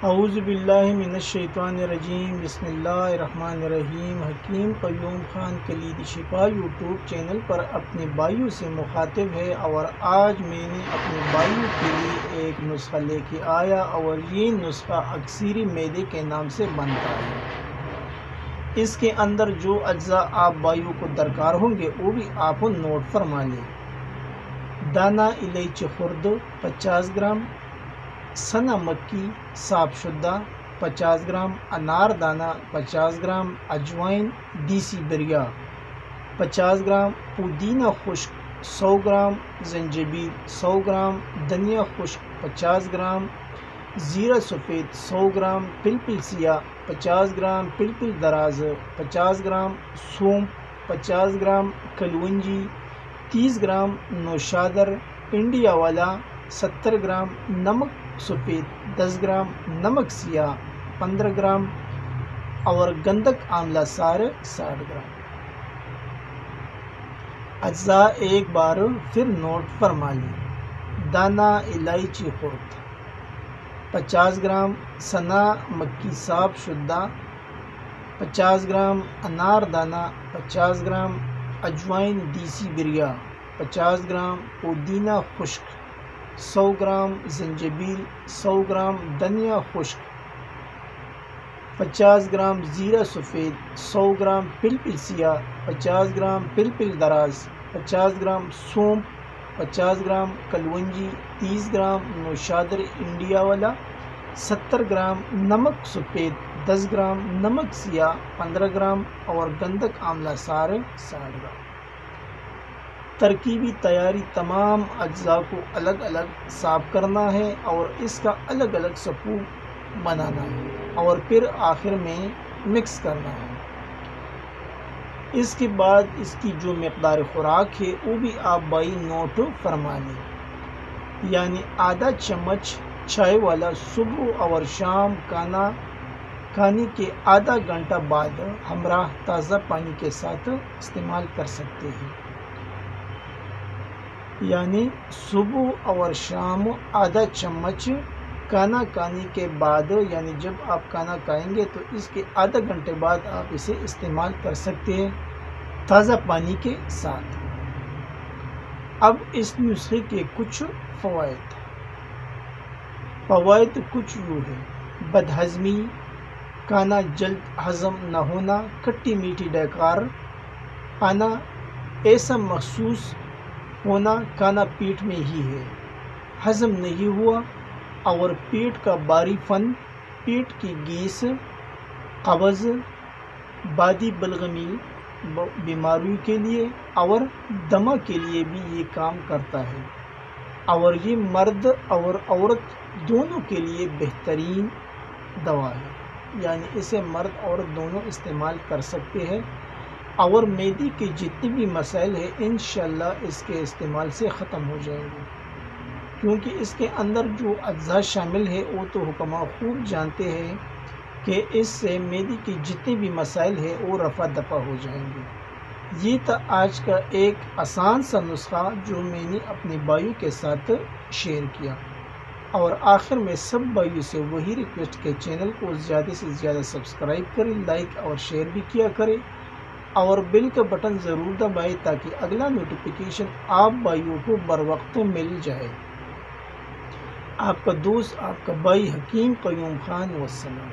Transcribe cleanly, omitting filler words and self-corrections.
اعوذ باللہ من الشیطان الرجیم، بسم اللہ الرحمن الرحیم۔ حکیم قیوم خان کلید شفا یوٹیوب چینل پر اپنے بھائیوں سے مخاطب ہے، اور آج میں نے اپنے بھائیوں کے لیے ایک نسخہ لے کے آیا، اور یہ نسخہ اکثیری معدے کے نام سے بنتا ہے۔ اس کے اندر جو اجزاء آپ بھائیوں کو درکار ہوں گے وہ بھی آپ نوٹ فرما لیں۔ دانہ الائچی خرد 50 گرام، سنا مکی صاف شدہ 50 گرام، انار دانہ 50 گرام، اجوائن دیسی بریا 50 گرام، پودینہ خشک 100 گرام، زنجبیل 100 گرام، دھنیا خشک 50 گرام، زیرہ سفید 100 گرام، فلفل سیاہ 50 گرام، فلفل دراز 50 گرام، سونف 50 گرام، کلونجی 30 گرام، نوشادر انڈیا والا 70 گرام، نمک سفید 10 گرام، نمک سیاہ 15 گرام، اور گندک آملہ سار 60 گرام۔ اجزاء ایک بار پھر نوٹ فرما لیں۔ دانہ الائچی خرد 50 گرام، سنا مکی صاف شدہ 50 گرام، انار دانہ 50 گرام، اجوائن دیسی بریا 50 گرام، پودینہ خشک 100 گرام، زنجبیل 100 گرام، دھنیا خشک 50 گرام، زیرہ سفید 100 گرام، فلفل سیاہ 50 گرام، فلفل دراز 50 گرام، سونف 50 گرام، کلونجی 30 گرام، نوشادر انڈیا والا 70 گرام، نمک سفید 10 گرام، نمک سیاہ 15 گرام، اور گندک آملہ سار 60 گرام۔ ترکیبی تیاری: تمام اجزاء کو الگ الگ صاف کرنا ہے اور اس کا الگ الگ سپوک بنانا ہے، اور پھر آخر میں مکس کرنا ہے۔ اس کے بعد اس کی جو مقدار خوراک ہے وہ بھی آپ بھائی نوٹ فرما لیں، یعنی آدھا چمچ چائے والا صبح اور شام کھانے کے آدھا گھنٹہ بعد ہمراہ تازہ پانی کے ساتھ استعمال کر سکتے ہیں۔ یعنی صبح اور شام آدھا چمچ کھانا کھانے کے بعد، یعنی جب آپ کھانا کھائیں گے تو اس کے آدھا گھنٹے بعد آپ اسے استعمال کر سکتے ہیں تازہ پانی کے ساتھ۔ اب اس نسخے کے کچھ فوائد کچھ یوں ہیں: بدہضمی، کھانا جلد ہضم نہ ہونا، کھٹی میٹھی ڈکار آنا، ایسا محسوس ہونا کھانا پیٹ میں ہی ہے، ہضم نہیں ہوا، اور پیٹ کا بھاری پن، پیٹ کی گیس، قبض، بادی بلغمی بیماریوں کے لیے اور دمہ کے لیے بھی یہ کام کرتا ہے، اور یہ مرد اور عورت دونوں کے لیے بہترین دوا ہے، یعنی اسے مرد اور دونوں استعمال کر سکتے ہیں، اور معدے کے جتنے بھی مسائل ہیں انشاءاللہ اس کے استعمال سے ختم ہو جائیں گے، کیونکہ اس کے اندر جو اجزاء شامل ہے وہ تو حکماء خوب جانتے ہیں کہ اس سے معدے کے جتنے بھی مسائل ہیں وہ رفع دفع ہو جائیں گے۔ یہ تھا آج کا ایک آسان سا نسخہ جو میں نے اپنے بھائیوں کے ساتھ شیئر کیا، اور آخر میں سب بھائیوں سے وہی ریکویسٹ کہ چینل کو زیادہ سے زیادہ سبسکرائب کریں، لائک اور شیئر بھی کیا کریں، اور بیل کا بٹن ضرور دبائیں تاکہ اگلا نوٹیفیکیشن آپ بھائیوں کو بر وقت مل جائے۔ آپ کا دوست، آپ کا بھائی حکیم قیوم خان، والسلام۔